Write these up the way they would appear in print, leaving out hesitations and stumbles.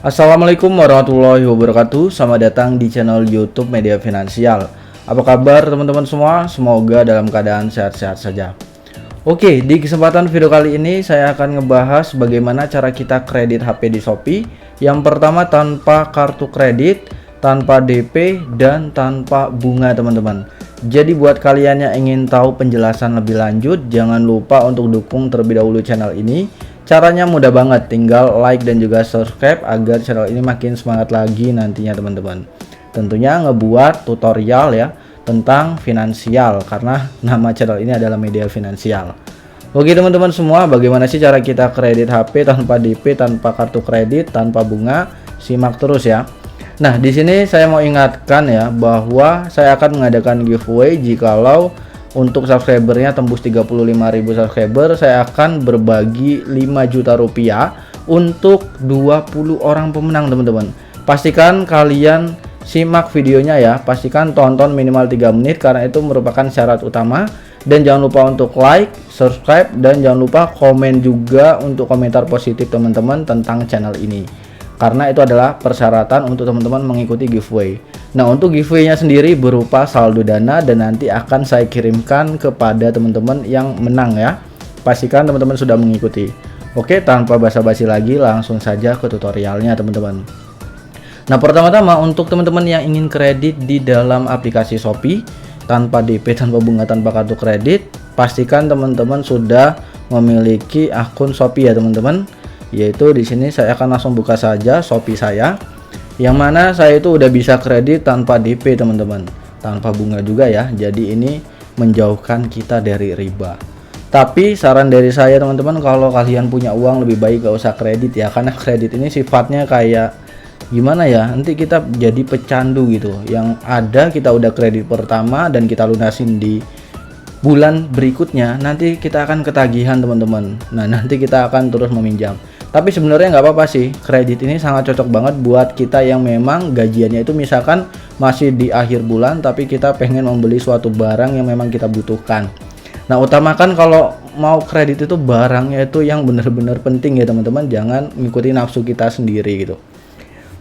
Assalamualaikum warahmatullahi wabarakatuh. Selamat datang di channel YouTube Media Finansial. Apa kabar teman-teman semua? Semoga dalam keadaan sehat-sehat saja. Oke, di kesempatan video kali ini saya akan ngebahas bagaimana cara kita kredit HP di Shopee. Yang pertama, tanpa kartu kredit, tanpa DP, dan tanpa bunga teman-teman. Jadi buat kalian yang ingin tahu penjelasan lebih lanjut, jangan lupa untuk dukung terlebih dahulu channel ini. Caranya mudah banget, tinggal like dan juga subscribe agar channel ini makin semangat lagi nantinya teman-teman. Tentunya ngebuat tutorial ya tentang finansial, karena nama channel ini adalah Media Finansial. Oke teman-teman semua, bagaimana sih cara kita kredit HP tanpa DP, tanpa kartu kredit, tanpa bunga? Simak terus ya. Nah, di sini saya mau ingatkan ya bahwa saya akan mengadakan giveaway jikalau untuk subscribernya tembus 35.000 subscriber, saya akan berbagi 5 juta rupiah untuk 20 orang pemenang teman-teman. Pastikan kalian simak videonya ya, pastikan tonton minimal 3 menit karena itu merupakan syarat utama. Dan jangan lupa untuk like, subscribe, dan jangan lupa komen juga untuk komentar positif teman-teman tentang channel ini, karena itu adalah persyaratan untuk teman-teman mengikuti giveaway. Nah, untuk giveaway-nya sendiri berupa saldo dana dan nanti akan saya kirimkan kepada teman-teman yang menang ya. Pastikan teman-teman sudah mengikuti. Oke, tanpa basa-basi lagi langsung saja ke tutorialnya teman-teman. Nah, pertama-tama untuk teman-teman yang ingin kredit di dalam aplikasi Shopee tanpa DP, tanpa bunga, tanpa kartu kredit, pastikan teman-teman sudah memiliki akun Shopee ya teman-teman. Yaitu di sini saya akan langsung buka saja Shopee saya, yang mana saya itu udah bisa kredit tanpa DP teman-teman, tanpa bunga juga ya. Jadi ini menjauhkan kita dari riba. Tapi saran dari saya teman-teman, kalau kalian punya uang lebih baik gak usah kredit ya, karena kredit ini sifatnya kayak gimana ya, nanti kita jadi pecandu gitu. Yang ada kita udah kredit pertama dan kita lunasin di bulan berikutnya, nanti kita akan ketagihan teman-teman. Nah, nanti kita akan terus meminjam. Tapi sebenarnya nggak apa-apa sih, kredit ini sangat cocok banget buat kita yang memang gajiannya itu misalkan masih di akhir bulan, tapi kita pengen membeli suatu barang yang memang kita butuhkan. Nah, utamakan kalau mau kredit itu barangnya itu yang benar-benar penting ya teman-teman, jangan ngikuti nafsu kita sendiri gitu.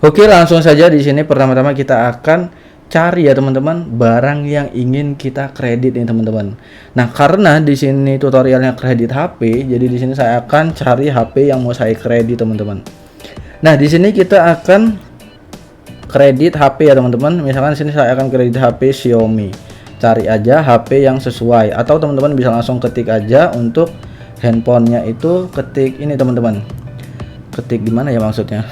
Oke, langsung saja di sini pertama-tama kita akan cari ya teman-teman barang yang ingin kita kredit nih teman-teman. Nah, karena di sini tutorialnya kredit HP, jadi di sini saya akan cari HP yang mau saya kredit teman-teman. Nah, di sini kita akan kredit HP ya teman-teman. Misalkan di sini saya akan kredit HP Xiaomi. Cari aja HP yang sesuai, atau teman-teman bisa langsung ketik aja untuk handphonenya itu, ketik ini teman-teman. Ketik gimana ya maksudnya?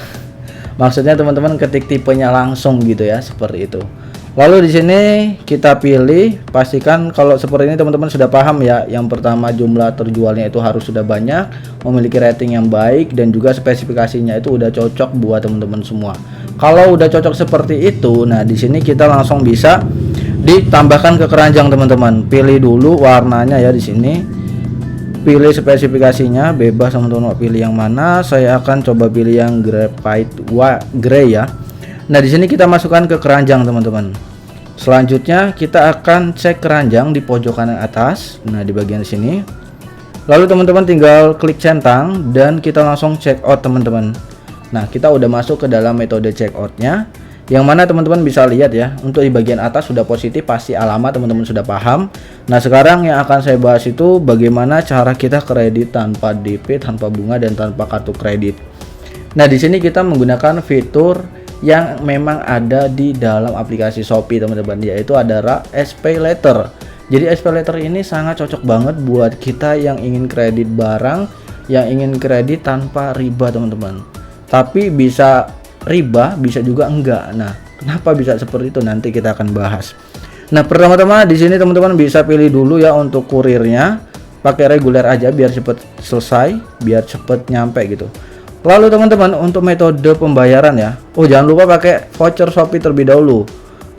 Maksudnya teman-teman ketik tipenya langsung gitu ya, seperti itu. Lalu di sini kita pilih, pastikan kalau seperti ini teman-teman sudah paham ya. Yang pertama, jumlah terjualnya itu harus sudah banyak, memiliki rating yang baik, dan juga spesifikasinya itu udah cocok buat teman-teman semua. Kalau udah cocok seperti itu, nah di sini kita langsung bisa ditambahkan ke keranjang teman-teman. Pilih dulu warnanya ya di sini. Pilih spesifikasinya, bebas teman-teman mau pilih yang mana. Saya akan coba pilih yang graphite gray ya. Nah, di sini kita masukkan ke keranjang teman-teman. Selanjutnya kita akan cek keranjang di pojok kanan atas. Nah, di bagian sini. Lalu teman-teman tinggal klik centang dan kita langsung check out teman-teman. Nah, kita udah masuk ke dalam metode check outnya, yang mana teman-teman bisa lihat ya, untuk di bagian atas sudah positif, pasti alamat teman-teman sudah paham. Nah, sekarang yang akan saya bahas itu bagaimana cara kita kredit tanpa DP, tanpa bunga, dan tanpa kartu kredit. Nah, di sini kita menggunakan fitur yang memang ada di dalam aplikasi Shopee teman-teman, yaitu adalah SP Letter. Jadi SP Letter ini sangat cocok banget buat kita yang ingin kredit barang, yang ingin kredit tanpa riba teman-teman. Tapi bisa riba, bisa juga enggak. Nah, kenapa bisa seperti itu nanti kita akan bahas. Nah, pertama-tama di sini teman-teman bisa pilih dulu ya untuk kurirnya, pakai reguler aja biar cepet selesai, biar cepet nyampe gitu. Lalu teman-teman untuk metode pembayaran ya, jangan lupa pakai voucher Shopee terlebih dahulu.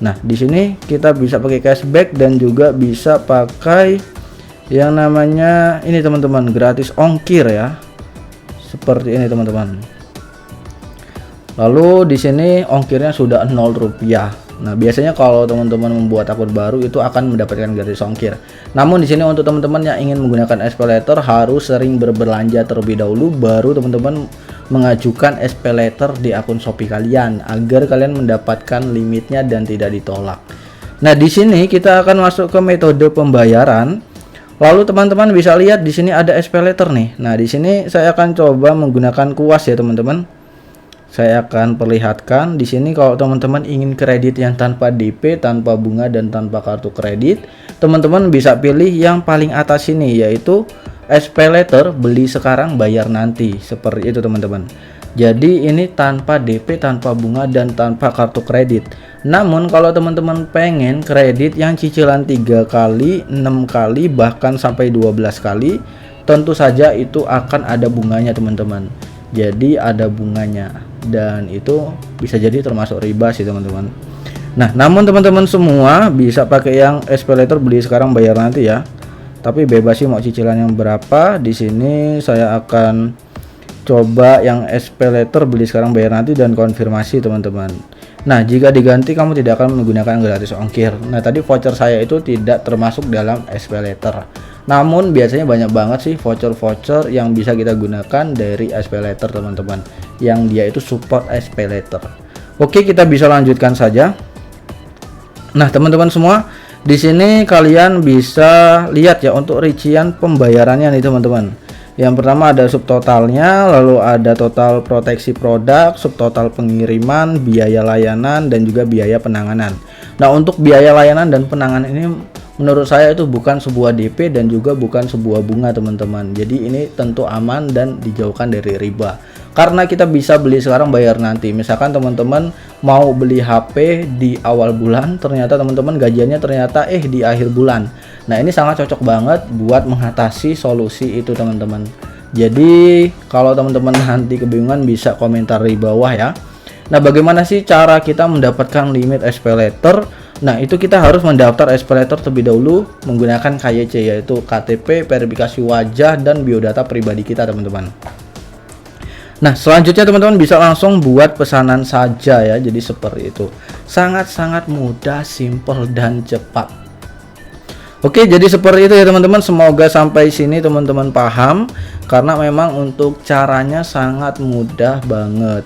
Nah, di sini kita bisa pakai cashback dan juga bisa pakai yang namanya ini teman-teman, gratis ongkir ya, seperti ini teman-teman. Lalu di sini ongkirnya sudah 0 rupiah. Nah, biasanya kalau teman-teman membuat akun baru itu akan mendapatkan gratis ongkir. Namun di sini untuk teman-teman yang ingin menggunakan SP Letter harus sering berbelanja terlebih dahulu, baru teman-teman mengajukan SP Letter di akun Shopee kalian agar kalian mendapatkan limitnya dan tidak ditolak. Nah, di sini kita akan masuk ke metode pembayaran. Lalu teman-teman bisa lihat di sini ada SP Letter nih. Nah, di sini saya akan coba menggunakan kuas ya, teman-teman. Saya akan perlihatkan di sini kalau teman-teman ingin kredit yang tanpa DP, tanpa bunga dan tanpa kartu kredit, teman-teman bisa pilih yang paling atas ini, yaitu SP Letter beli sekarang bayar nanti. Seperti itu, teman-teman. Jadi ini tanpa DP, tanpa bunga dan tanpa kartu kredit. Namun kalau teman-teman pengen kredit yang cicilan 3 kali, 6 kali, bahkan sampai 12 kali, tentu saja itu akan ada bunganya, teman-teman. Jadi ada bunganya, dan itu bisa jadi termasuk riba sih, teman-teman. Nah, namun teman-teman semua bisa pakai yang SP Letter beli sekarang bayar nanti ya. Tapi bebas sih mau cicilan yang berapa. Di sini saya akan coba yang SP Letter beli sekarang bayar nanti dan konfirmasi, teman-teman. Nah, jika diganti kamu tidak akan menggunakan gratis ongkir. Nah, tadi voucher saya itu tidak termasuk dalam SP Letter. Namun biasanya banyak banget sih voucher-voucher yang bisa kita gunakan dari SP Letter, teman-teman, yang dia itu support SP Letter. Oke, kita bisa lanjutkan saja. Nah, teman-teman semua, di sini kalian bisa lihat ya untuk rincian pembayarannya nih, teman-teman. Yang pertama ada subtotalnya, lalu ada total proteksi produk, subtotal pengiriman, biaya layanan, dan juga biaya penanganan. Nah, untuk biaya layanan dan penanganan ini menurut saya itu bukan sebuah DP dan juga bukan sebuah bunga, teman-teman. Jadi ini tentu aman dan dijauhkan dari riba. Karena kita bisa beli sekarang bayar nanti. Misalkan teman-teman mau beli HP di awal bulan, ternyata teman-teman gajiannya ternyata di akhir bulan. Nah, ini sangat cocok banget buat mengatasi solusi itu, teman-teman. Jadi kalau teman-teman nanti kebingungan bisa komentar di bawah ya. Nah, bagaimana sih cara kita mendapatkan limit SP Letter? Nah, itu kita harus mendaftar SP Letter terlebih dahulu menggunakan KYC, yaitu KTP, verifikasi wajah, dan biodata pribadi kita, teman-teman. Nah, selanjutnya teman-teman bisa langsung buat pesanan saja ya. Jadi seperti itu. Sangat-sangat mudah, simple, dan cepat. Oke, jadi seperti itu ya, teman-teman. Semoga sampai sini teman-teman paham. Karena memang untuk caranya sangat mudah banget.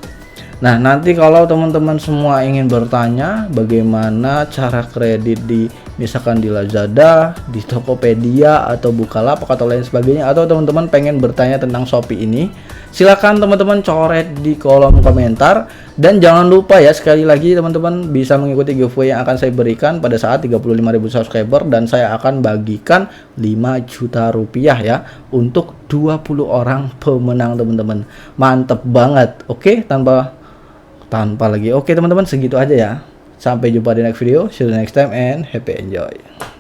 Nah, nanti kalau teman-teman semua ingin bertanya bagaimana cara kredit di misalkan di Lazada, di Tokopedia, atau Bukalapak atau lain sebagainya, atau teman-teman pengen bertanya tentang Shopee ini, silakan teman-teman coret di kolom komentar. Dan jangan lupa ya, sekali lagi teman-teman bisa mengikuti giveaway yang akan saya berikan pada saat 35.000 subscriber, dan saya akan bagikan 5 juta rupiah ya untuk 20 orang pemenang, teman-teman. Mantep banget. Oke, tanpa lagi. Oke, teman-teman, segitu aja ya. Sampai jumpa di next video. See you next time and happy enjoy.